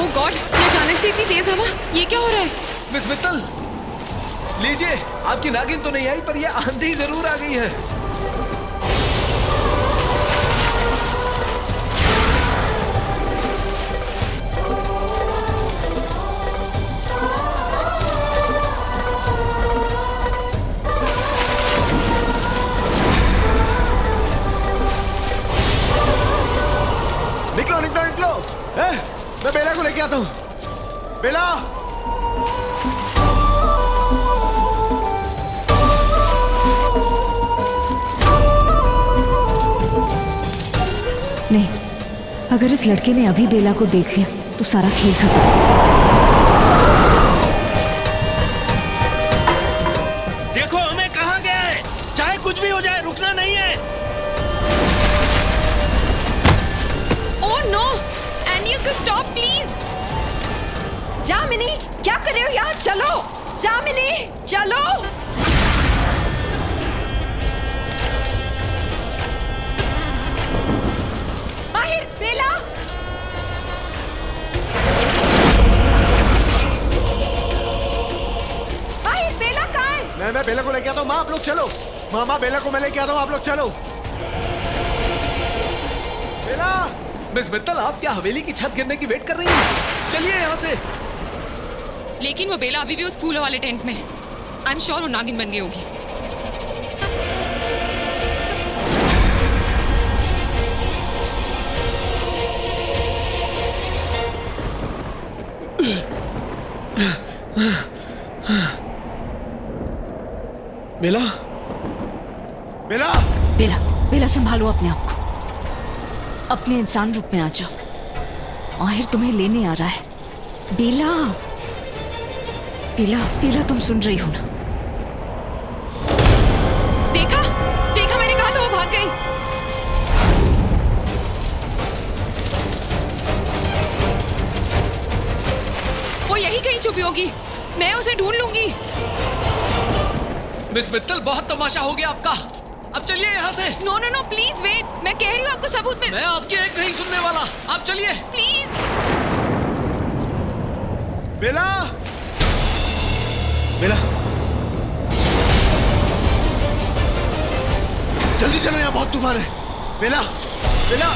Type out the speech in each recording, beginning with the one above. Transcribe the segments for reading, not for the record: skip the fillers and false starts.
ओह God, ये अचानक से इतनी तेज हवा, ये क्या हो रहा है? मिस मित्तल, लीजिए, आपकी नागिन तो नहीं आई पर ये आंधी जरूर आ गई है। निकलो निकलो निकलो। मैं बेला को लेके आता हूँ। बेला, नहीं, अगर इस लड़के ने अभी बेला को देख लिया तो सारा खेल खत्म। देखो हमें कहाँ गया है, चाहे कुछ भी हो जाए रुकना नहीं है। Oh no, Annie uncle stop please. Jamini, क्या कर रहे हो यार? चलो जामिनी, चलो। माहिर, बेला। माहिर, बेला कहाँ है? मैं बेला को लेके आता हूँ। माँ, आप लोग चलो। मामा, बेला को मैं लेके आता हूँ, आप लोग चलो। बेला। मिस मित्तल, आप क्या हवेली की छत गिरने की वेट कर रही हैं? चलिए यहाँ से। लेकिन वो बेला अभी भी उस फूलों वाले टेंट में है। आई एम श्योर वो नागिन बन गई होगी। बेला, बेला, बेला, बेला संभालो अपने आप को। अपने इंसान रूप में आ जाओ। माहिर तुम्हें लेने आ रहा है। बेला, बेला, बेला, तुम सुन रही हो ना? देखा, देखा, मैंने कहा था वो भाग गई। वो यही कहीं छुपी होगी, मैं उसे ढूंढ लूंगी। मिस मित्तल, बहुत तमाशा हो गया आपका। अब चलिए यहाँ से। No no no, please wait, मैं कह रही हूँ आपको सबूत में। मैं आपकी एक नहीं सुनने वाला, आप चलिए। प्लीज। बेला, बेला, जल्दी चलो, यहाँ बहुत तूफान है। बेला, बेला।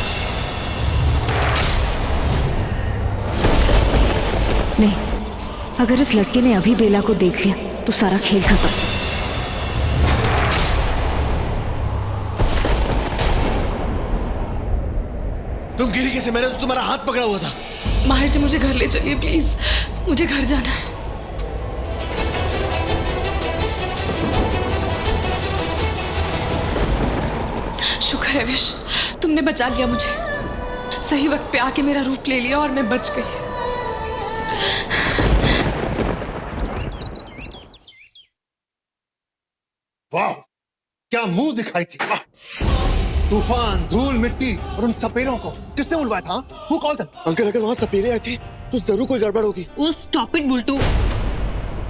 नहीं, अगर इस लड़के ने अभी बेला को देख लिया तो सारा खेल खत्म। तुम गिरी कैसे? मैंने तो तुम्हारा हाथ पकड़ा हुआ था। माहिर जी, मुझे घर ले चलिए प्लीज, मुझे घर जाना है। शुक्र है विश, तुमने बचा लिया मुझे। सही वक्त पे आके मेरा रूप ले लिया और मैं बच गई। वाह, क्या मुंह दिखाई थी। वाह, तूफान, धूल, मिट्टी और उन सपेरों को किसने बुलवाया था? Who called them? अंकल, अगर वहाँ सपेरे आए थे तो जरूर कोई गड़बड़ होगी। Stop it Bultu.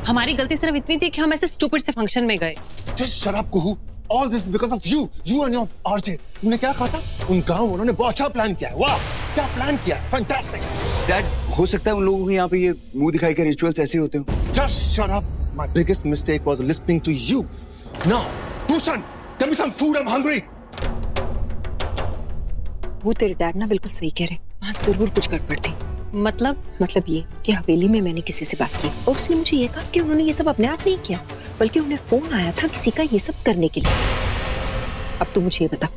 हमारी गलती सिर्फ इतनी थी कि हम ऐसे स्टूपिड से फंक्शन में गए। Just shut up, Kuhu. All this is because of you. You and your RJ. तुमने क्या कहा था? उन गाँव उन्होंने बहुत अच्छा प्लान किया है। वाह, क्या प्लान किया है? Fantastic. डैड, हो सकता है उन लोगों के यहाँ पे ये मुंह दिखाई के रिचुअल्स ऐसे होते हो। Just shut up. My biggest mistake was listening to you. Now, Bhushan, give me some food. I'm hungry. वो तेरे डैड ना बिल्कुल सही कह रहे, वहाँ जरूर कुछ गड़बड़ थी। मतलब ये कि हवेली में मैंने किसी से बात की और उसने मुझे ये कहा कि उन्होंने ये सब अपने आप नहीं किया, बल्कि उन्हें फोन आया था किसी का ये सब करने के लिए। अब तू मुझे ये बता,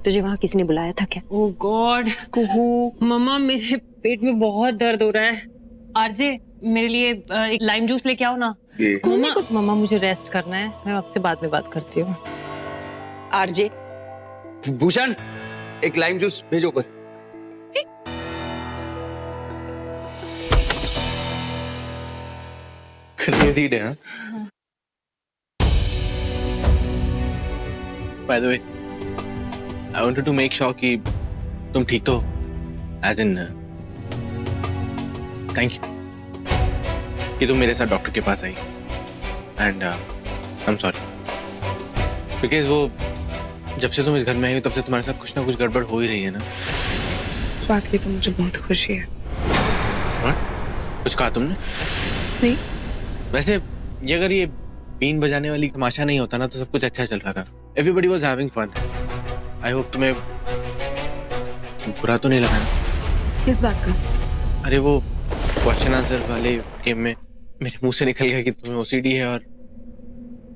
तुझे वहाँ किसी ने बुलाया था क्या? ओह गॉड, कुहू, मम्मा मेरे पेट में बहुत दर्द हो रहा है। आरजे, मेरे लिए एक लाइम जूस लेके आओ ना। मम्मा मुझे रेस्ट करना है, मैं आपसे बाद में बात करती हूँ। आरजे, भूषण, एक लाइम जूस भेजो ऊपर। क्रेजी डे, हाँ? By the way, I wanted to make sure कि तुम ठीक तो, as in, thank you कि तुम मेरे साथ डॉक्टर के पास आई, and I'm sorry because वो जब से तुम इस घर में आई हो तब से तुम्हारे साथ कुछ ना कुछ गड़बड़ हो ही रही है ना। इस बात की तो मुझे बहुत खुशी है। कुछ कहा तुमने? नहीं। वैसे ये अगर ये बीन बजाने वाली तमाशा नहीं होता ना तो सब कुछ अच्छा चल रहा था। Everybody was having fun. I hope तुम्हें बुरा तो नहीं लगा ना? किस बात का? अरे वो क्वेश्चन आंसर वाले गेम में मेरे मुंह से निकल गया कि तुम्हें ओसीडी है और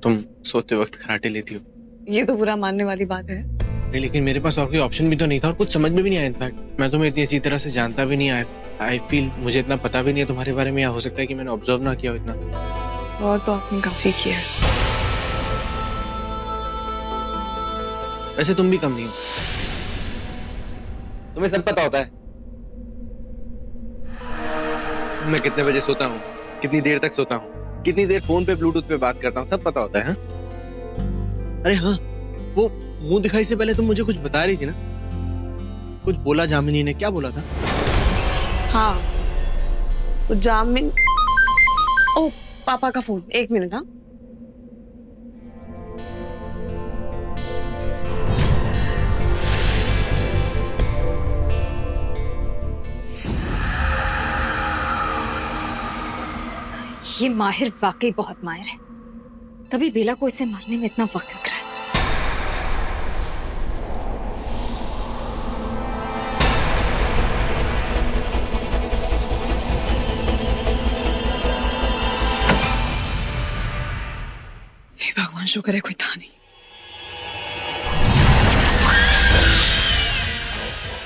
तुम सोते वक्त खराटे लेती हो। ये तो बुरा मानने वाली बात है। नहीं, लेकिन मेरे पास और कोई ऑप्शन भी तो नहीं था और कुछ समझ में भी नहीं आया। इनफैक्ट मैं तुम्हें इतनी अच्छी तरह से जानता भी नहीं। आई फील मुझे इतना पता भी नहीं है तुम्हारे बारे में, या हो सकता है कि मैंने ऑब्जर्व ना किया हो इतना। और तो आपने काफी किया है। वैसे तुम भी कम नहीं हो। तुम्हें सब पता होता है। मैं कितने बजे सोता हूँ, कितनी देर तक सोता हूँ, कितनी देर फोन पे ब्लूटूथ पे बात करता हूँ, सब पता होता है। हाँ? अरे हाँ, वो मुंह दिखाई से पहले तुम मुझे कुछ बता रही थी ना? कुछ बोला जामिनी ने, क्या बोला था? हाँ, जामिन। ओ, पापा का फोन। 1 मिनट। हाँ, ये माहिर वाकई बहुत माहिर है, तभी बेला को इसे मारने में इतना वक्त लग रहा है। हे भगवान, शुक्र है कोई था नहीं।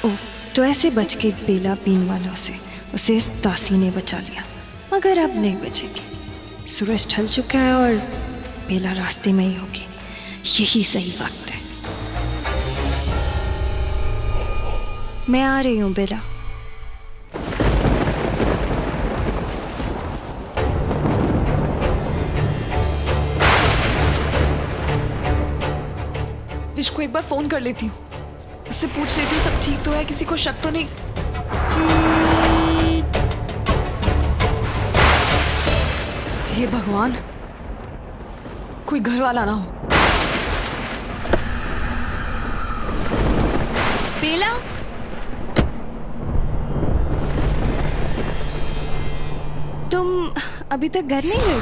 ओ, तो ऐसे बच के बेला बीन वालों से उसे इस दासी ने बचा लिया, मगर अब नहीं बचेगी। सूरज ढल चुका है और बेला रास्ते में ही होगी। यही सही वक्त है। मैं आ रही हूँ बेला। विश को एक बार फोन कर लेती हूँ, उससे पूछ लेती हूँ सब ठीक तो है, किसी को शक तो नहीं। हे भगवान, कोई घर वाला ना हो। बेला, तुम अभी तक घर नहीं गई?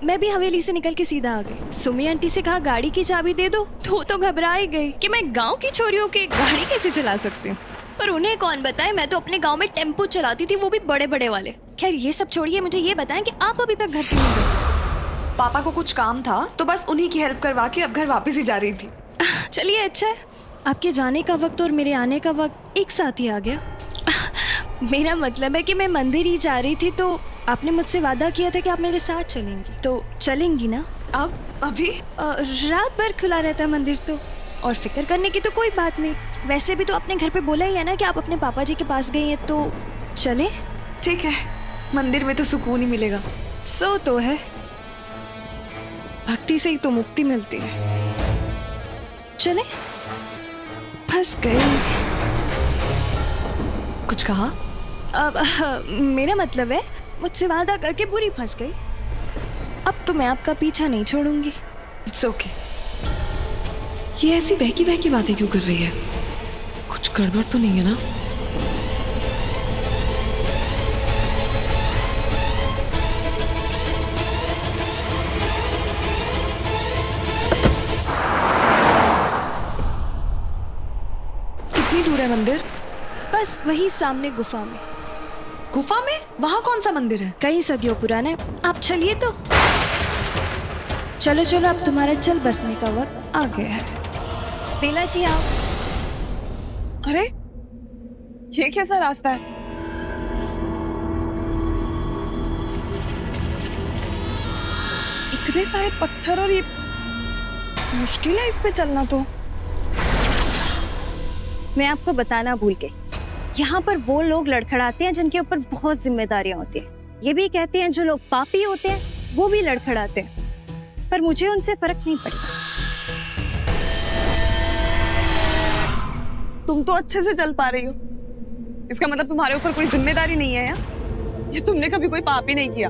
मैं भी हवेली से निकल के सीधा आ गई। सुमी आंटी से कहा गाड़ी की चाबी दे दो, तो घबरा ही गई कि मैं गांव की छोरियों की गाड़ी कैसे चला सकती हूँ। पर उन्हें कौन बताए, मैं तो अपने गांव में टेम्पो चलाती थी, वो भी बड़े बड़े वाले। खैर ये सब छोड़िए, मुझे ये बताएं कि आप अभी तक घर क्यों नहीं गए? पापा को कुछ काम था तो बस उन्हीं की हेल्प करवा के अब घर वापस ही जा रही थी। चलिए अच्छा है, आपके जाने का वक्त और मेरे आने का वक्त एक साथ ही आ गया। मेरा मतलब है कि मैं मंदिर ही जा रही थी, तो आपने मुझसे वादा किया था कि आप मेरे साथ चलेंगी, तो चलेंगी ना? अब अभी रात भर खुला रहता है मंदिर तो, और फिक्र करने की तो कोई बात नहीं। वैसे भी तो अपने घर पे बोला ही है ना कि आप अपने पापा जी के पास गई हैं, तो चले? ठीक है, मंदिर में तो सुकून ही मिलेगा। सो तो है, भक्ति से ही तो मुक्ति मिलती है। चले? फंस गई। कुछ कहा? अब मेरा मतलब है मुझसे वादा करके बुरी फंस गई। अब तो मैं आपका पीछा नहीं छोड़ूंगी। It's okay. ये ऐसी बहकी बहकी बातें क्यों कर रही है? कुछ गड़बड़ तो नहीं है ना? कितनी दूर है मंदिर? बस वही सामने गुफा में। गुफा में? वहां कौन सा मंदिर है? कई सदियों पुराना है। आप चलिए तो। चलो चलो, अब तुम्हारा चल बसने का वक्त आ गया है। बेला जी आओ। अरे ये कैसा रास्ता है? इतने सारे पत्थर और ये मुश्किल है इस पे चलना। तो मैं आपको बताना भूल गई, यहाँ पर वो लोग लड़खड़ाते हैं जिनके ऊपर बहुत जिम्मेदारियां होती हैं। ये भी कहते हैं जो लोग पापी होते हैं वो भी लड़खड़ाते हैं, पर मुझे उनसे फर्क नहीं पड़ता। तुम तो अच्छे से चल पा रही हो, इसका मतलब तुम्हारे ऊपर कोई जिम्मेदारी नहीं है या तुमने कभी कोई पाप ही नहीं किया?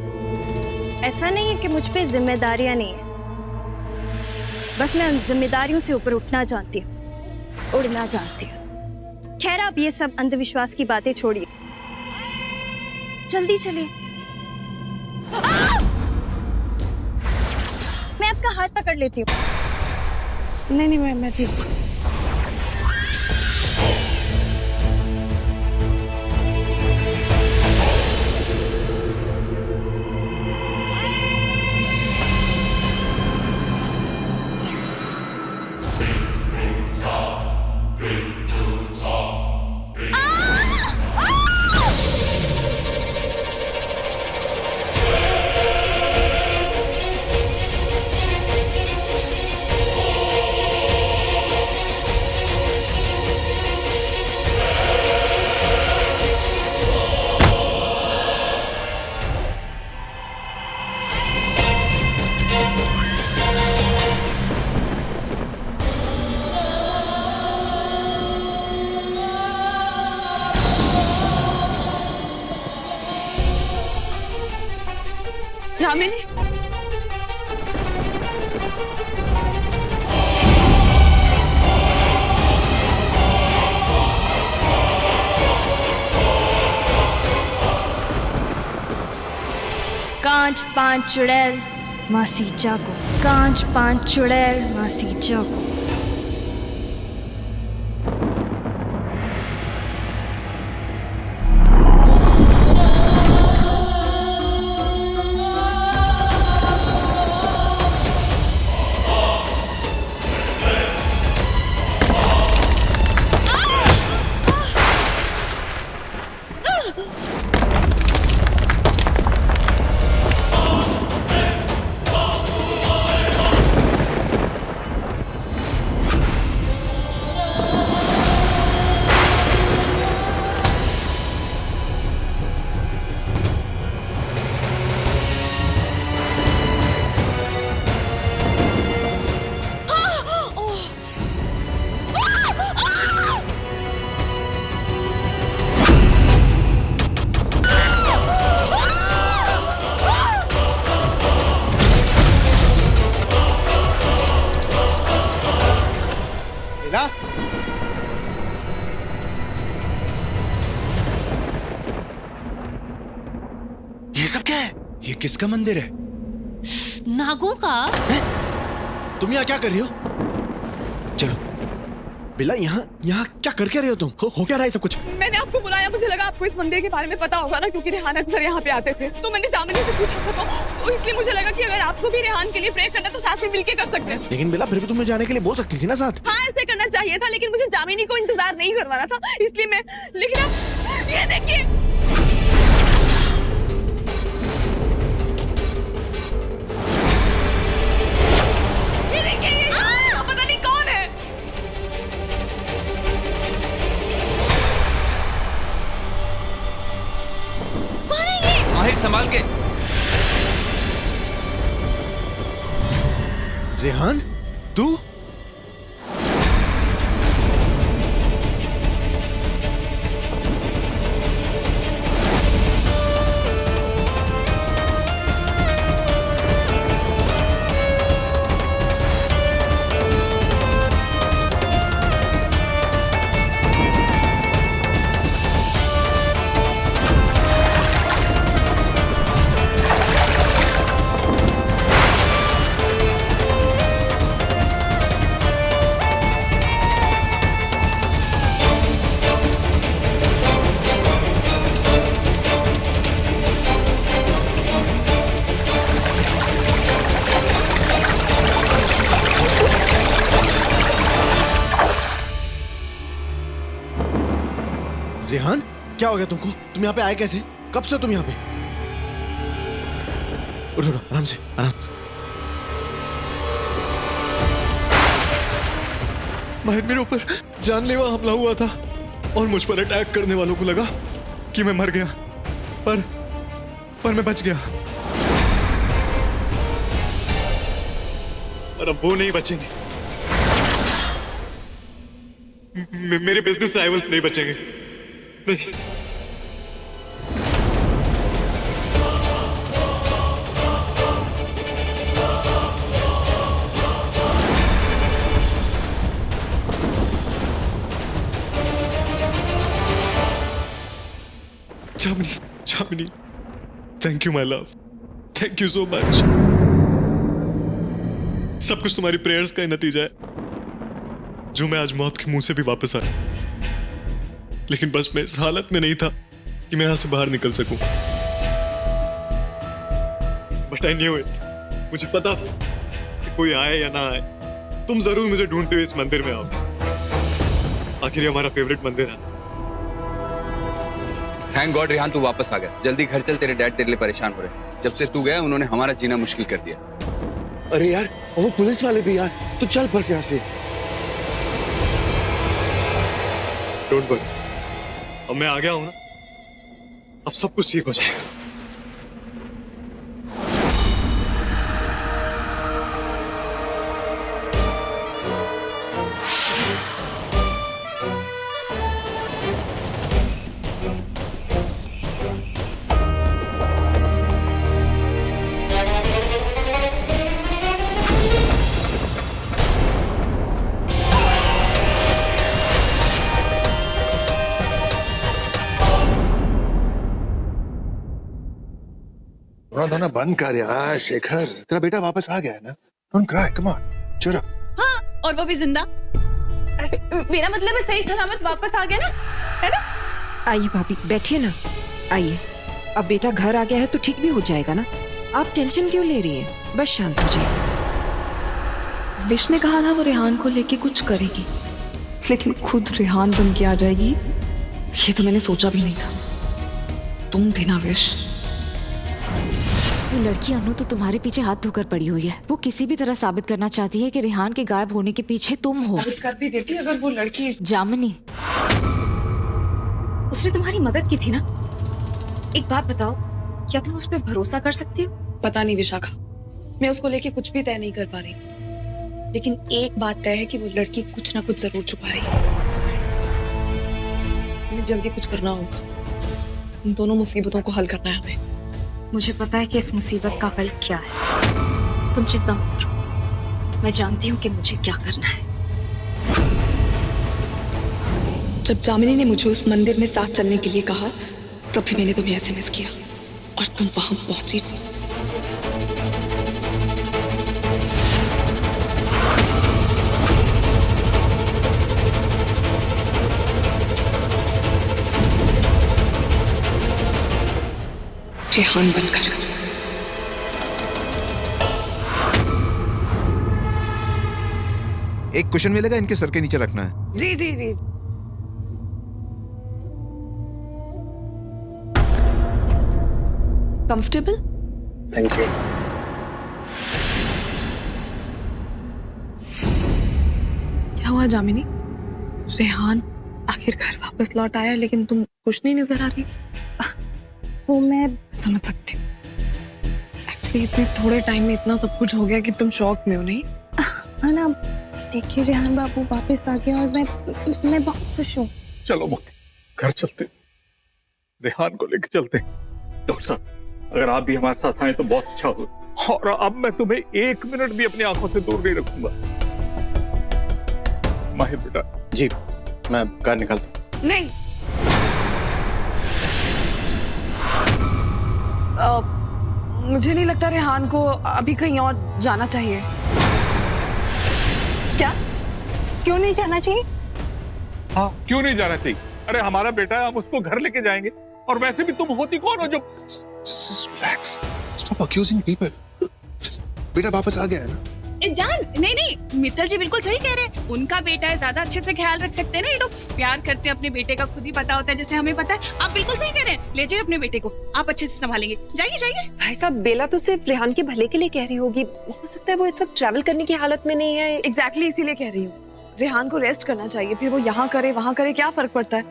ऐसा नहीं है कि मुझ पे जिम्मेदारियां नहीं है, बस मैं उन जिम्मेदारियों से ऊपर उठना जानती हूँ, उड़ना जानती हूँ। खैर आप ये सब अंधविश्वास की बातें छोड़िए, जल्दी चलिए। मैं आपका हाथ पकड़ लेती हूँ। नहीं नहीं, मैं ठीक हूँ। जामिनी, कांच पांच चुड़ैल मासी जागो, कांच पांच चुड़ैल मासी जागो। बेला, ये सब क्या है? ये किसका मंदिर है? नागों का? तुम यहाँ क्या कर रही हो? चलो बेला, यहाँ यहाँ क्या कर क्या रहे हो तुम? हो क्या रहा है सब कुछ? मैंने आपको बुलाया, मुझे लगा आपको इस मंदिर के बारे में पता होगा ना, क्योंकि रेहान अक्सर यहाँ पे आते थे। तो मैंने जामिनी से पूछा था, तो इसलिए मुझे लगा कि अगर आपको भी रेहान के लिए प्रे करना तो साथ में मिलके कर सकते हैं। लेकिन बेला, फिर भी तुम्हें जाने के लिए बोल सकती थी ना साथ। हाँ, ऐसे करना चाहिए था, लेकिन मुझे जामिनी को इंतजार नहीं करवाना था, इसलिए मैं। लेकिन अब ये देखिए, ये देखिए, ये पता नहीं कौन है। कौन है ये? माहिर, संभाल के। रेहान, तू? रेहान, क्या हो गया तुमको? तुम यहाँ पे आए कैसे? कब से तुम यहाँ पे? उठो उठो, आराम से आराम से। माहिर, मेरे ऊपर जानलेवा हमला हुआ था और मुझ पर अटैक करने वालों को लगा कि मैं मर गया, पर मैं बच गया। और अब वो नहीं बचेंगे। मेरे बिजनेस राइवल्स नहीं बचेंगे, नहीं। Jamini, thank you my love, thank you so much. सब कुछ तुम्हारी प्रेयर्स का ही नतीजा है जो मैं आज मौत के मुंह से भी वापस आया। लेकिन बस मैं इस हालत में नहीं था कि मैं यहां से बाहर निकल सकूं। बट आई न्यू इट, मुझे पता था कि कोई आए या ना आए, तुम जरूर मुझे ढूंढते हुए इस मंदिर में आओगे। आखिर ये हमारा फेवरेट मंदिर है। थैंक गॉड रेहान तू वापस आ गया। जल्दी घर चल, तेरे डैड तेरे लिए परेशान हो रहे हैं। जब से तू गया उन्होंने हमारा जीना मुश्किल कर दिया। अरे यार वो पुलिस वाले भी यार, तू चल बस यहाँ से। डोंट वरी, अब मैं आ गया हूं ना, अब सब कुछ ठीक हो जाएगा। रोना धोना बंद कर यार शेखर, तेरा बेटा वापस आ गया है ना। डोंट क्राई, कम ऑन, चुप। हाँ, और वो भी जिंदा। मेरा मतलब है सही सलामत वापस आ गया ना, है ना? आइए भाभी बैठिए ना, आइए। अब बेटा घर आ गया है तो ठीक भी हो जाएगा ना। आप टेंशन क्यों ले रही हैं? बस शांत हो जाइए। विश ने कहा था वो रेहान को लेके कुछ करेगी, लेकिन खुद रेहान बन के आ जाएगी, ये तो मैंने सोचा भी नहीं था। तुम भी ना विश। ये लड़की अनु तो तुम्हारे पीछे हाथ धोकर पड़ी हुई है। वो किसी भी तरह साबित करना चाहती है कि रेहान के गायब होने के पीछे तुम हो। कर भी देती अगर वो लड़की। जामिनी, उसने तुम्हारी मदद की थी ना। एक बात बताओ, क्या तुम उस पर भरोसा कर सकती हो? पता नहीं विशाखा, मैं उसको लेके कुछ भी तय नहीं कर पा रही, लेकिन एक बात तय है कि वो लड़की कुछ ना कुछ जरूर छुपा रही है। हमें जल्दी कुछ करना होगा। इन दोनों मुसीबतों को हल करना है हमें। मुझे पता है कि इस मुसीबत का हल क्या है। तुम चिंता मत करो, मैं जानती हूँ कि मुझे क्या करना है। जब जामिनी ने मुझे उस मंदिर में साथ चलने के लिए कहा, तभी मैंने तुम्हें एसएमएस किया और तुम वहां पहुंची। रेहान बनकर। एक क्वेश्चन मिलेगा, इनके सर के नीचे रखना है। जी जी जी। कंफर्टेबल? Thank you. क्या हुआ जामिनी? रेहान आखिर घर वापस लौट आया, लेकिन तुम खुश नहीं नजर आ रही। वो मैं समझ सकती हूँ। एक्चुअली इतने थोड़े टाइम में इतना सब कुछ हो गया कि तुम शॉक में हो, नहीं? है ना। देखिए रेहान बाबू वापस आ गए और मैं बहुत खुश हूँ। चलो मोती, घर चलते, रेहान को लेके चलते। डॉक्टर साहब, अगर आप भी हमारे साथ आए तो बहुत अच्छा होगा। और अब मैं तुम्हें 1 मिनट भी अपनी आंखों से दूर नहीं रखूंगा। माहिर बेटा। जी, मैं कार निकालता हूँ। नहीं, मुझे नहीं लगता रेहान को अभी कहीं और जाना चाहिए। क्या? क्यों नहीं जाना चाहिए? हाँ, क्यों नहीं जाना चाहिए? अरे हमारा बेटा है, हम उसको घर लेके जाएंगे। और वैसे भी तुम होती कौन हो जो। Relax. Stop accusing people. बेटा वापस आ गया है ना। जान, नहीं नहीं, मित्तल जी बिल्कुल सही कह रहे हैं। उनका बेटा है, ज्यादा अच्छे से ख्याल रख सकते हैं ना। ये लोग प्यार करते हैं, अपने बेटे का खुद ही पता होता है, जैसे हमें पता है। आप बिल्कुल सही कह रहे हैं। ले जाइए अपने बेटे को, आप अच्छे से संभालेंगे। जाइए जाइए। भाई साहब, बेला तो सिर्फ रेहान के भले के लिए कह रही होगी। हो सकता है वो इस वक्त ट्रैवल करने की हालत में नहीं है। एग्जैक्टली इसीलिए कह रही हूँ। रेहान को रेस्ट करना चाहिए, फिर वो यहाँ करे वहाँ करे, क्या फर्क पड़ता है?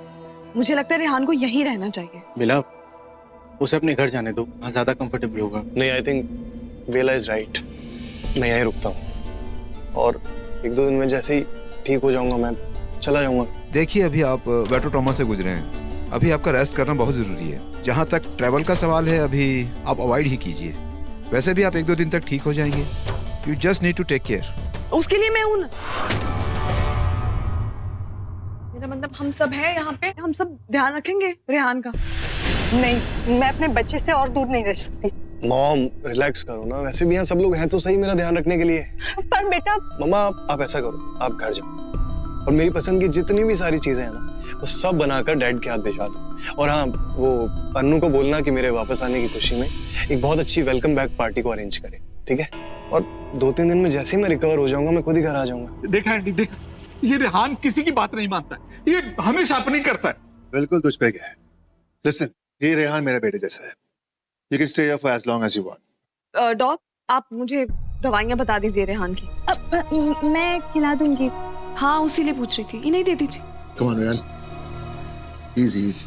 मुझे लगता है रेहान को यहीं रहना चाहिए। बिला, उसे अपने घर जाने दो, वहाँ ज्यादा कंफर्टेबल होगा। नहीं, I think Bella is right. मैं यहीं रुकता हूँ और 1-2 दिन में जैसे ही ठीक हो जाऊंगा मैं चला जाऊंगा। देखिए, अभी आप वेटो ट्रॉमा से गुजरे हैं, अभी आपका रेस्ट करना बहुत जरूरी है। जहाँ तक ट्रैवल का सवाल है, अभी आप अवॉइड ही कीजिए। वैसे भी आप 1-2 दिन तक ठीक हो जाएंगे। You just need to take care. उसके लिए मैं हूं ना। मेरा मतलब हम सब हैं यहाँ पे, हम सब ध्यान रखेंगे रेहान का। नहीं, मैं अपने बच्चे से और दूर नहीं रह सकती। मॉम रिलैक्स करो ना, वैसे भी यहाँ सब लोग हैं तो सही मेरा ध्यान रखने के लिए। पर बेटा मम्मा आप ऐसा करो, आप घर जाओ और मेरी पसंद की जितनी भी सारी चीजें हैं ना वो सब बनाकर डैड के हाथ भिजवा दो। और हाँ, वो अन्नू को बोलना कि मेरे वापस आने की खुशी में एक बहुत अच्छी वेलकम बैक पार्टी को अरेंज करे, ठीक है? और 2-3 दिन में जैसे ही मैं रिकवर हो जाऊंगा मैं खुद ही घर आ जाऊंगा। देखा आंटी, देखा, ये रेहान किसी की बात नहीं मानता है, ये हमेशा अपनी करता है। बिल्कुल तुझ पे क्या है। लिसन, ये रेहान मेरा बेटे जैसा है। You can stay here for as long as you want. Doc, आप मुझे दवाइयाँ बता दीजिए रेहान की। मैं खिला दूंगी। हाँ, उसी लिए पूछ रही थी, इन्हें दे दीजिए। Come on, Rehan. Easy, easy.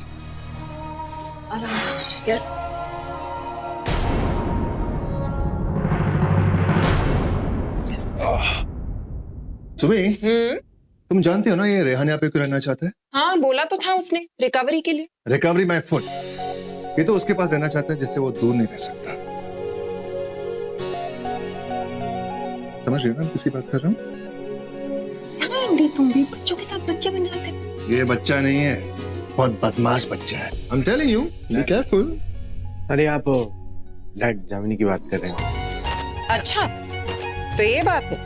Sumi, तुम जानते हो ना ये रेहान यहाँ पे क्यों रहना चाहता है? हाँ, बोला तो था उसने, रिकवरी के लिए। Recovery my foot. ये तो उसके पास रहना चाहता है जिससे वो दूर नहीं रह सकता। समझ रहे हो ना किसकी बात कर रहा हूँ? तुम भी बच्चों के साथ बच्चे बन जाते। ये बच्चा नहीं है, बहुत बदमाश बच्चा है। I'm telling you, be careful. अरे आप डैड जामिनी की बात कर रहे हैं? अच्छा, तो ये बात है।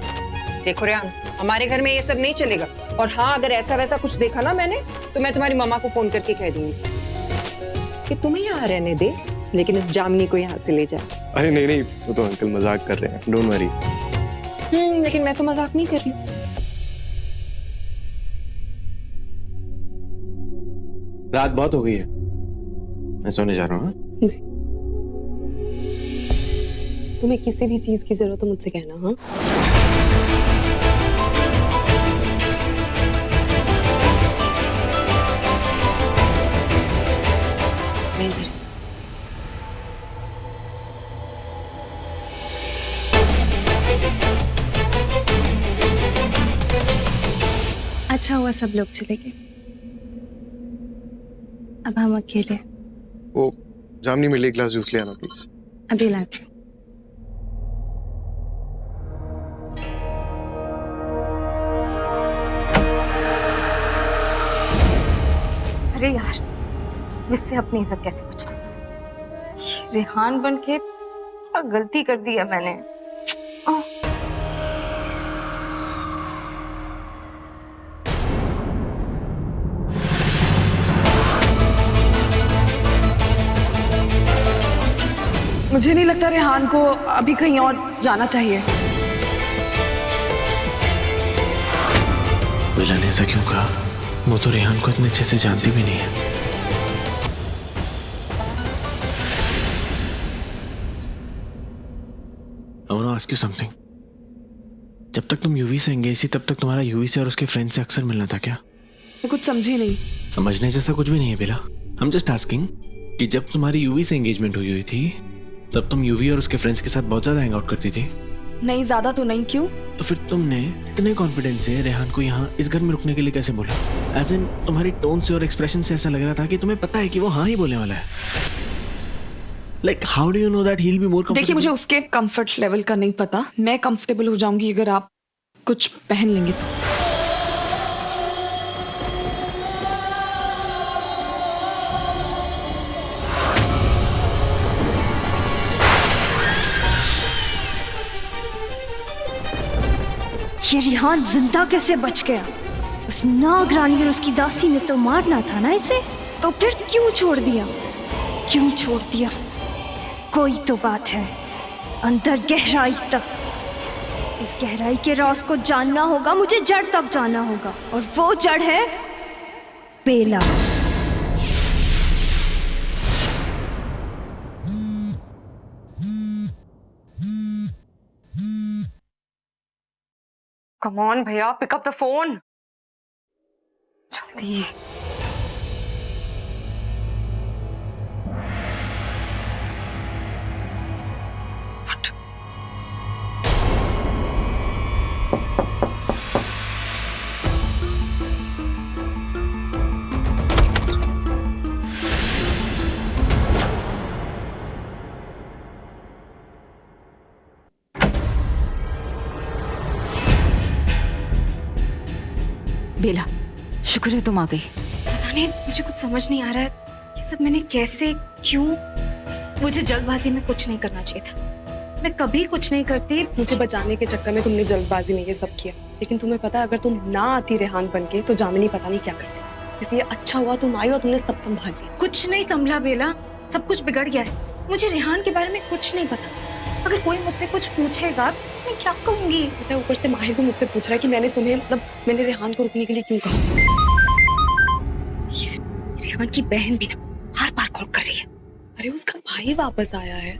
देखो रेहान, हमारे घर में ये सब नहीं चलेगा। और हाँ, अगर ऐसा वैसा कुछ देखा ना मैंने, तो मैं तुम्हारी मम्मा को फोन करके कह दूंगी कि तुम्हें यहाँ रहने दे, लेकिन इस जामिनी को यहाँ से ले जाए। अरे नहीं नहीं, वो तो अंकल मजाक कर रहे हैं, डोंट वरी। लेकिन मैं तो मजाक नहीं कर रही। रात बहुत हो गई है, मैं सोने जा रहा हूँ। तुम्हें किसी भी चीज की जरूरत हो मुझसे कहना। हाँ, मैं इधर। अच्छा हुआ सब लोग चले गए, अब हम अकेले। वो जामनी मेरे लिए एक ग्लास जूस ले आना प्लीज। अभी लाती हूँ। अरे यार, मुझसे अपनी इज्जत कैसे बचा? रेहान बन के क्या गलती कर दी है मैंने। मुझे नहीं लगता रेहान को अभी कहीं और जाना चाहिए। बेला ने ऐसा क्यों कहा? वो तो रेहान को इतने अच्छे से जानती भी नहीं है। I want to ask you something. जब तक तुम यूवी से एंगेज थी तब तक तुम्हारा यूवी से और उसके फ्रेंड से अक्सर मिलना था क्या? मैं कुछ समझी नहीं। समझने जैसा कुछ भी नहीं है बेला। I'm just asking कि जब तुम्हारी यूवी से एंगेजमेंट हुई थी तब तुम यूवी और उसके फ्रेंड्स के साथ बहुत ज्यादा हैंग आउट करती थी। नहीं, ज्यादा तो नहीं। क्यों? तो फिर तुमने इतने कॉन्फिडेंस से रेहान को यहाँ इस घर में रुकने के लिए कैसे बोला? एज इन तुम्हारी टोन से और एक्सप्रेशन से ऐसा लग रहा था कि तुम्हें पता है कि वो हाँ ही बोलने वाला है। Like, how do you know that he'll be more comfortable? देखिए, मुझे उसके कंफर्ट लेवल का नहीं पता। मैं कंफर्टेबल हो जाऊंगी अगर आप कुछ पहन लेंगे तो। ये रेहान जिंदा कैसे बच गया? उस नागरानी और उसकी दासी ने तो मारना था ना इसे, तो फिर क्यों छोड़ दिया? क्यों छोड़ दिया? कोई तो बात है अंदर गहराई तक। इस गहराई के राज को जानना होगा, मुझे जड़ तक जाना होगा, और वो जड़ है बेला। कम ऑन भैया, पिक अप द फोन जल्दी। बेला, शुक्र है तुम आ गई। पता नहीं, मुझे कुछ समझ नहीं आ रहा है। ये ये सब मैंने कैसे, क्यों? मुझे जल्दबाजी में कुछ नहीं करना चाहिए था। मैं कभी कुछ नहीं करती। मुझे बचाने के चक्कर में तुमने जल्दबाजी में ये सब किया, लेकिन तुम्हें पता है अगर तुम ना आती रेहान बनके तो जामिनी पता नहीं क्या करती। इसलिए अच्छा हुआ तुम आई और तुमने सब संभाल लिया। कुछ नहीं संभला बेला, सब कुछ बिगड़ गया है। मुझे रेहान के बारे में कुछ नहीं पता। अगर कोई मुझसे कुछ पूछेगा तो मैं क्या कहूंगी? पता है ऊपर से माहिर भी मुझसे पूछ रहा है कि मैंने रेहान को रुकने के लिए क्यों कहा। रेहान की बहन भी बार बार कॉल कर रही है। अरे उसका भाई वापस आया है,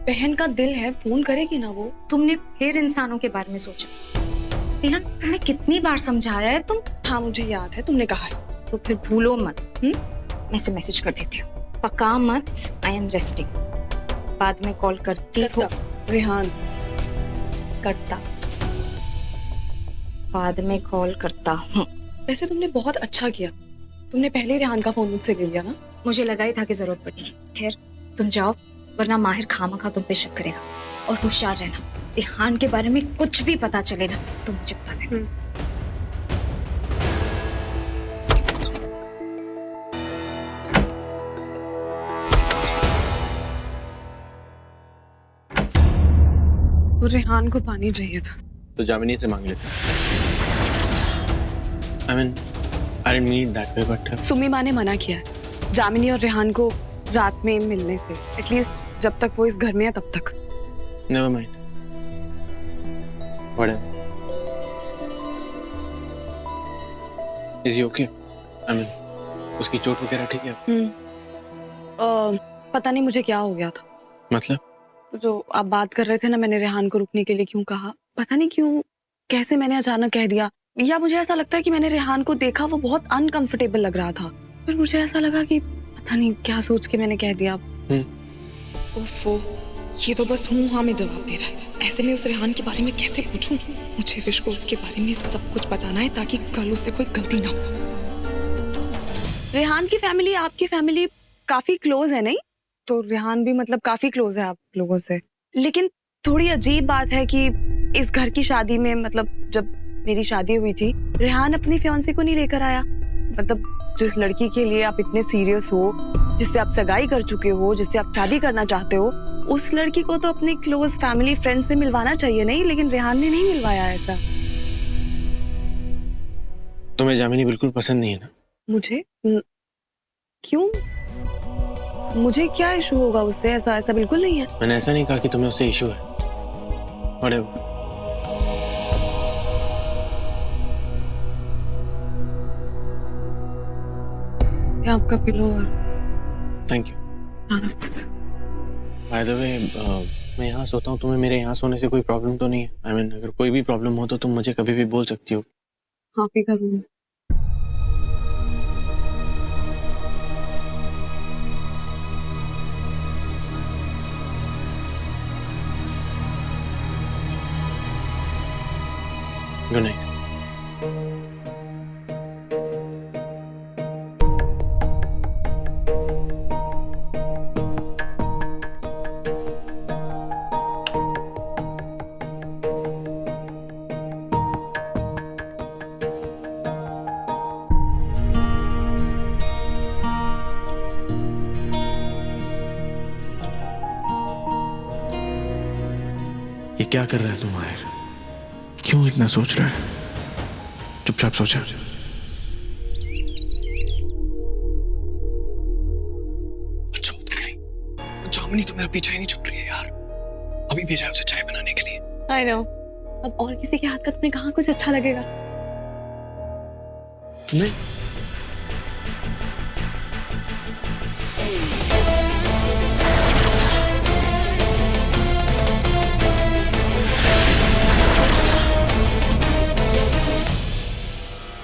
बहन का दिल है, फोन करेगी ना वो। तुमने फिर इंसानों के बारे में सोचा? बेला तुम्हें कितनी बार समझाया है तुम? हाँ मुझे याद है, तुमने कहा है। तो फिर भूलो मत। मैं से मैसेज कर देती हूँ, पका मत। आई एम रेस्टिंग, बाद में कॉल करती हूँ। रेहान करता, बाद में कॉल करता हूँ। वैसे तुमने बहुत अच्छा किया, तुमने पहले रेहान का फोन मुझसे ले लिया ना। मुझे लगा ही था कि जरूरत पड़ेगी। खैर तुम जाओ, वरना माहिर खामखा तुम पे शक करेगा। और होशियार रहना, रेहान के बारे में कुछ भी पता चले ना तो मुझे बता देना। वो रेहान को पानी चाहिए था तो जामिनी से मांग लेते। I mean, I didn't mean it that way, but Sumi माँ ने मना किया है जामिनी और रेहान को रात में मिलने से, एटलीस्ट जब तक वो इस घर में है तब तक। never mind. Whatever. Is he okay? I mean, उसकी चोट वगैरह ठीक है? पता नहीं मुझे क्या हो गया था। मतलब? जो आप बात कर रहे थे ना, मैंने रेहान को रुकने के लिए क्यों कहा, पता नहीं क्यों, कैसे मैंने अचानक कह दिया। या मुझे ऐसा लगता है कि मैंने रेहान को देखा, वो बहुत अनकंफर्टेबल लग रहा था, फिर मुझे ऐसा लगा कि पता नहीं क्या सोच के मैंने कह दिया। ओफो, ये तो बस हूँ हाँ में जवाब दे रहा है। ऐसे में उस रेहान के बारे में कैसे पूछूं? मुझे विश को उसके बारे में सब कुछ बताना है ताकि कल उससे कोई गलती ना हो। रेहान की फैमिली आपकी फैमिली काफी क्लोज है नहीं? तो रेहान भी मतलब काफी क्लोज है आप लोगों से। लेकिन थोड़ी अजीब बात है कि इस घर की शादी में, मतलब जब मेरी शादी हुई थी, रेहान अपनी फियांसे को नहीं लेकर आया। मतलब जिस लड़की के लिए आप इतने सीरियस हो, जिससे आप सगाई कर चुके हो, जिससे आप शादी करना चाहते हो, उस लड़की को तो अपनी क्लोज फैमिली फ्रेंड से मिलवाना चाहिए नहीं, लेकिन रेहान ने नहीं मिलवाया ऐसा। तुम्हें जामिनी बिल्कुल पसंद नहीं है ना? मुझे क्यों? मुझे क्या इशू होगा उससे? ऐसा बिल्कुल नहीं है। मैंने ऐसा नहीं कहा कि तुम्हें उससे इशू है। Whatever. ये आपका pillow. Thank you. By the way, मैं यहाँ सोता हूँ, तुम्हें मेरे यहाँ सोने से कोई प्रॉब्लम तो नहीं है? I mean, अगर कोई भी प्रॉब्लम हो तो तुम मुझे कभी भी बोल सकती हो। हाँ भी करूँगी। Good night. ये क्या कर रहा है तू माहिर? क्यों इतना सोच रहा है? चुपचाप सोचा। जामिनी तो मेरा पीछा ही नहीं छूट रही है यार। अभी भेजा है उसे चाय बनाने के लिए। I know. अब और किसी के हाथ का तुम्हें कहाँ कुछ अच्छा लगेगा? नहीं।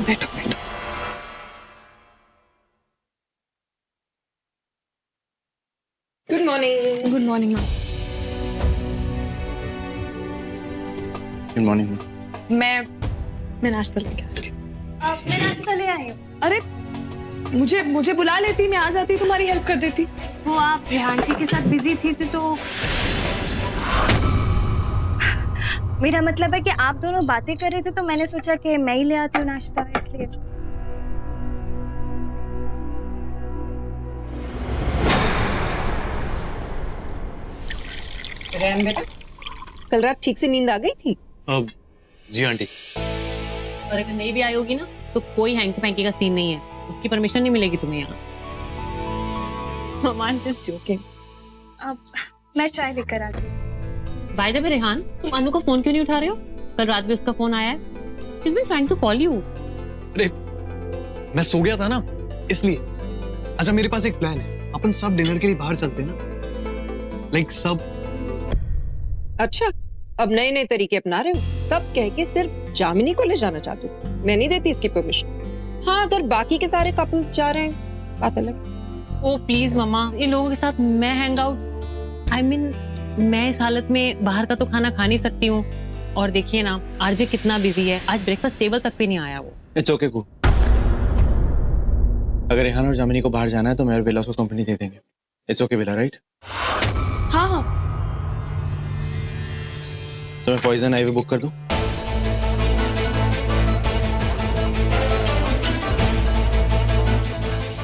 बैठो बैठो। Good morning. Good morning ma'am. Good morning. मैं नाश्ता लेके आई थी। मैं नाश्ता ले आई हूँ। अरे मुझे बुला लेती, मैं आ जाती, तुम्हारी हेल्प कर देती। वो आप रेहान जी के साथ बिजी थी तो मेरा मतलब है कि आप दोनों बातें कर रहे थे तो मैंने सोचा कि मैं ही ले आती हूँ नाश्ता, इसलिए। रेहान बेटा, कल रात ठीक से नींद आ गई थी? अब जी आंटी। और अगर नहीं भी आई होगी ना तो कोई हैंकी पैंकी का सीन नहीं है, उसकी परमिशन नहीं मिलेगी तुम्हें यहाँ। मम्मा जस्ट जोकिंग। अब मैं चाय लेकर आती हूँ। बाय द वे रेहान, तुम अनु का फोन क्यों नहीं उठा रहे हो? कल रात भी उसका फोन आया है। She's been trying to call you. अरे मैं सो गया था ना, इसलिए। अच्छा मेरे पास एक प्लान है, अपन सब डिनर के लिए बाहर चलते हैं ना, लाइक सब। अच्छा, अब नए नए तरीके अपना रहे हो। सब कह के सिर्फ जामिनी को ले जाना चाहते हो। मैं नहीं देती इसकी परमिशन। हाँ, अगर बाकी के सारे कपल्स जा रहे हैं, बात अलग। ओ प्लीज मम्मा, इन लोगों के साथ मैं हैंग आउट, आई मीन मैं इस हालत में बाहर का तो खाना खा नहीं सकती हूँ। और देखिए ना, आरजे कितना बिजी है, आज ब्रेकफास्ट टेबल तक भी नहीं आया वो। इट्स ओके कू। अगर रेहान और जामिनी को बाहर जाना है तो मैं और बेला उसको कंपनी दे देंगे। It's okay Bella, right? हाँ हाँ। तो मैं पॉइजन आईवी बुक कर दूं?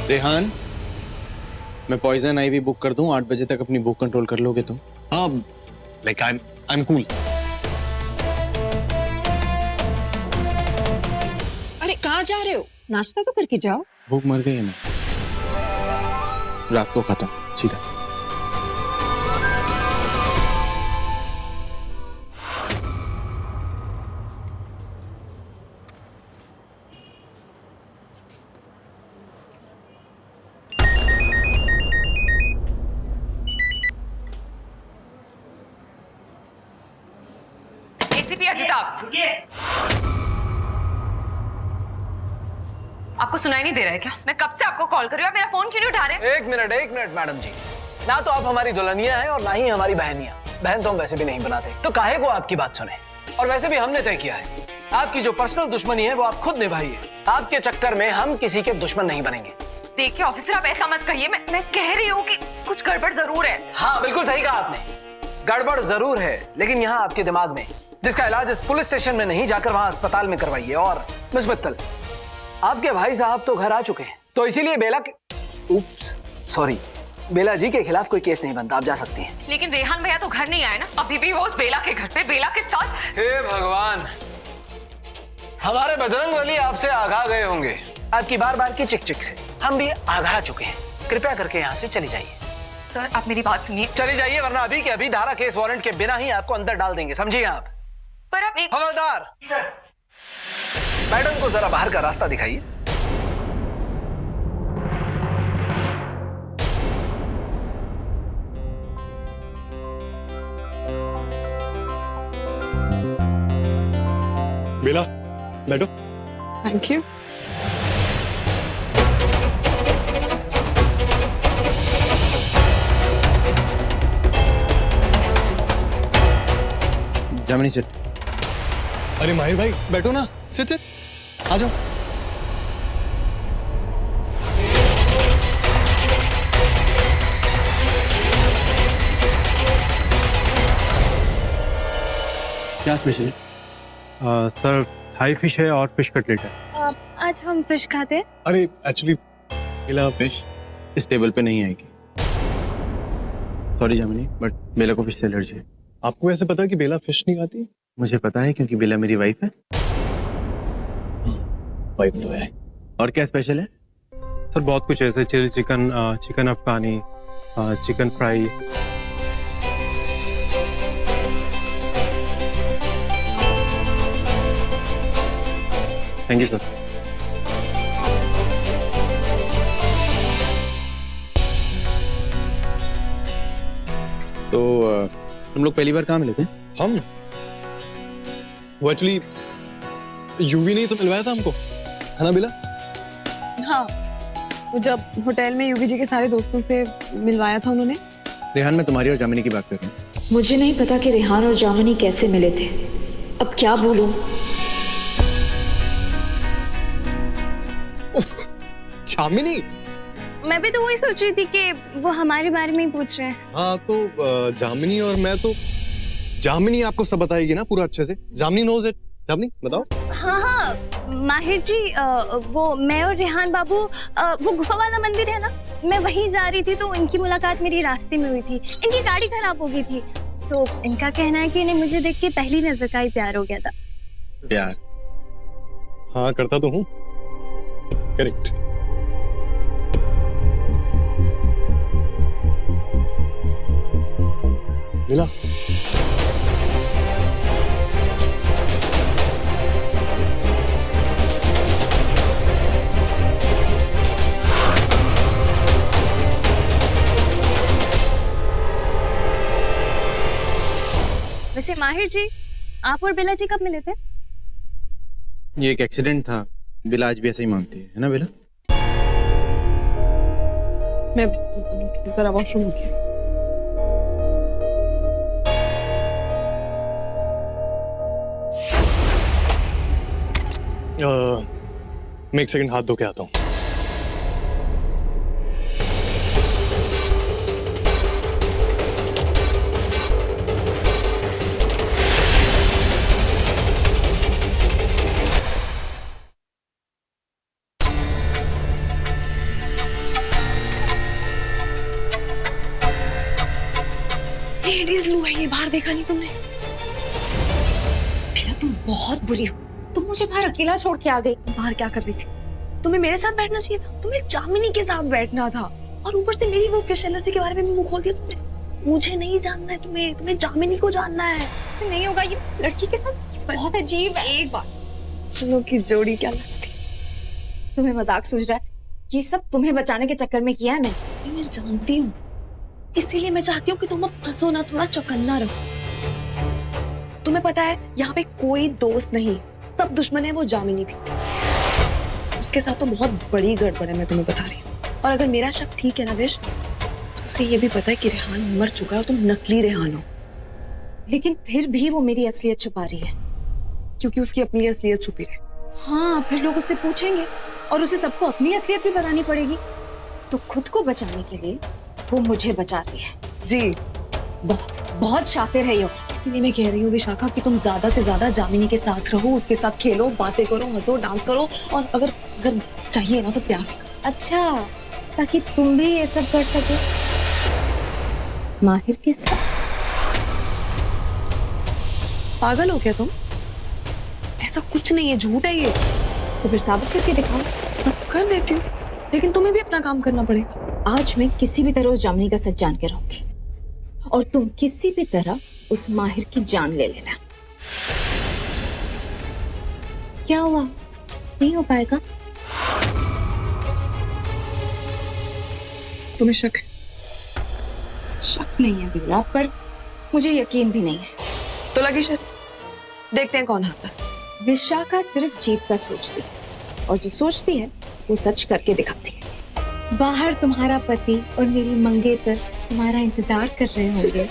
रेहान, मैं पॉइजन आईवी बुक कर दूं? 8 बजे तक अपनी भूख कंट्रोल कर लोगे तुम? हाँ, लाइक आई एम कूल। अरे कहाँ जा रहे हो? नाश्ता तो करके जाओ। भूख मर गई है ना, रात को खाता हूं सीधा। एसीपी अजिताभ, आपको सुनाई नहीं दे रहा है क्या? मैं कब से आपको कॉल कर रही हूँ, आप मेरा फोन क्यों नहीं उठा रहे? एक मिनट मैडम जी, ना तो आप हमारी दुल्हनिया हैं और ना ही हमारी बहनियां। बहन तो हम वैसे भी नहीं बनाते, तो काहे को आपकी बात सुने। और वैसे भी हमने तय किया है, आपकी जो पर्सनल दुश्मनी है वो आप खुद निभाइए। आपके चक्कर में हम किसी के दुश्मन नहीं बनेंगे। देखिए ऑफिसर, आप ऐसा मत कहिए, मैं कह रही हूँ कि कुछ गड़बड़ जरूर है। हाँ बिल्कुल सही कहा आपने, गड़बड़ जरूर है, लेकिन यहाँ आपके दिमाग में, जिसका इलाज इस पुलिस स्टेशन में नहीं जाकर वहाँ अस्पताल में करवाइए। और मिस मित्तल, आपके भाई साहब तो घर आ चुके हैं, तो इसीलिए बेला जी के खिलाफ कोई केस नहीं बनता, आप जा सकती हैं। लेकिन रेहान भैया तो घर नहीं आए ना, अभी भी वो उस बेला के घर पे बेला के साथ। हे भगवान, हमारे बजरंगबली आपसे आगा गए होंगे, आपकी बार बार की चिक चिक से हम भी आगा चुके हैं। कृपया करके यहाँ से चली जाइए। सर आप मेरी बात सुनिए। चली जाइए, वरना अभी के अभी धारा केस वारंट के बिना ही आपको अंदर डाल देंगे, समझिए आप। पर आप एक हवलदार, मैडम को जरा बाहर का रास्ता दिखाइए। बेला, बैठो। Thank you. जामिनी सिट। अरे माहिर भाई बैठो ना, सिट सिट, आ जाओ। क्या स्पेशल है? सर थाई फिश है और फिश कटलेट है। आज हम फिश खाते हैं। अरे एक्चुअली बेला फिश इस टेबल पे नहीं आएगी। सॉरी जामिनी, बट बेला को फिश से एलर्जी है। आपको ऐसे पता है कि बेला फिश नहीं खाती? मुझे पता है क्योंकि बेला मेरी वाइफ है। वाइफ तो है। और क्या स्पेशल है? सर बहुत कुछ है, जैसे chilli chicken, chicken Afghani, chicken fry. Thank you sir. तो तुम लोग पहली बार कहाँ मिले थे? हम वो एक्चुअली यूवी ने तो मिलवाया था हमको, है ना बेला? हाँ, वो जब होटल में यूवी जी के सारे दोस्तों से मिलवाया था उन्होंने। रेहान, मैं तुम्हारी और जामिनी की बात कर रहा हूँ। मुझे नहीं पता कि रेहान और जामिनी कैसे मिले थे, अब क्या बोलूं। जामिनी, मैं भी तो वही सोच रही थी कि वो हमारे बारे में ही पूछ रहे हैं। हाँ तो जामिनी और मैं तो, जामिनी आपको सब बताएगी ना पूरा अच्छे से। जामिनी नोज इट। जामिनी बताओ। हाँ हाँ माहिर जी, वो मैं और रेहान बाबू, वो गुफा वाला मंदिर है ना, मैं वहीं जा रही थी तो इनकी मुलाकात मेरी रास्ते में हुई थी। इनकी गाड़ी खराब हो गई थी तो इनका कहना है कि इन्हें मुझे देख के पहली नजर का ही प्यार हो गया था। प्यार? हाँ करता तो हूँ। करेक्ट। मिला? वैसे माहिर जी, आप और बेला जी कब मिले थे? ये एक एक्सीडेंट था। बेला आज भी ऐसा ही मांगती है ना बेला? मैं जरा वॉशरूम में गया। मैं एक सेकंड हाथ धो के आता हूँ। लेडीज लू है ये, बाहर देखा नहीं तुमने? बेला तुम बहुत बुरी हो, तुम मुझे बाहर अकेला छोड़ के आ गई। बाहर क्या कर रही थी? तुम्हें मेरे साथ बैठना चाहिए था, तुम्हें जामिनी के साथ बैठना था। और ऊपर से मेरी वो फिश एलर्जी के बारे में मुंह खोल दिया तुमने। मुझे नहीं जानना है तुम्हें, तुम्हें जामिनी को जानना है। ऐसे नहीं होगा, ये लड़की के साथ बहुत अजीब है। एक बार तुम लोग की जोड़ी क्या लगती? तुम्हें मजाक सूझ रहा है? ये सब तुम्हें बचाने के चक्कर में किया है मैंने। मैं जानती हूँ, इसीलिए मैं चाहती हूँ कि तुम अब फंसो ना, थोड़ा चौकन्ना रहो। तुम्हें पता है यहाँ पे कोई दोस्त नहीं, सब दुश्मन है, वो जामिनी भी। उसके साथ तो बहुत बड़ी गड़बड़ है, मैं तुम्हें बता रही हूँ। और अगर मेरा शक ठीक है ना विश, तो उसे ये भी पता है कि रेहान मर चुका है और तुम नकली रेहान हो। लेकिन फिर भी वो मेरी असलियत छुपा रही है। क्योंकि उसकी अपनी असलियत छुपी रहे। हाँ, फिर लोग उससे पूछेंगे और उसे सबको अपनी असलियत भी बतानी पड़ेगी। तो खुद को बचाने के लिए वो मुझे बचा रही है। जी बहुत बहुत शातिर है ये। इसलिए मैं कह रही हूँ विशाखा कि तुम ज्यादा से ज्यादा जामिनी के साथ रहो, उसके साथ खेलो, बातें करो, हंसो, डांस करो, और अगर अगर चाहिए ना तो प्यार करो। अच्छा, ताकि तुम भी ये सब कर सको माहिर के साथ। पागल हो क्या तुम? ऐसा कुछ नहीं है, झूठ है ये। तो फिर साबित करके दिखाओ। मैं कर देती हूँ, लेकिन तुम्हें भी अपना काम करना पड़ेगा। आज मैं किसी भी तरह उस जामिनी का सच जान के रहूंगी, और तुम किसी भी तरह उस माहिर की जान ले लेना। क्या हुआ? नहीं हो पाएगा? तुम्हें शक है? शक नहीं है बेला, पर मुझे यकीन भी नहीं है। तो लगी शर्त, देखते हैं कौन हारता है। विशाखा सिर्फ जीत का सोचती है, और जो सोचती है वो सच करके दिखाती है। बाहर तुम्हारा पति और मेरी मंगेतर तुम्हारा इंतजार कर रहे होंगे।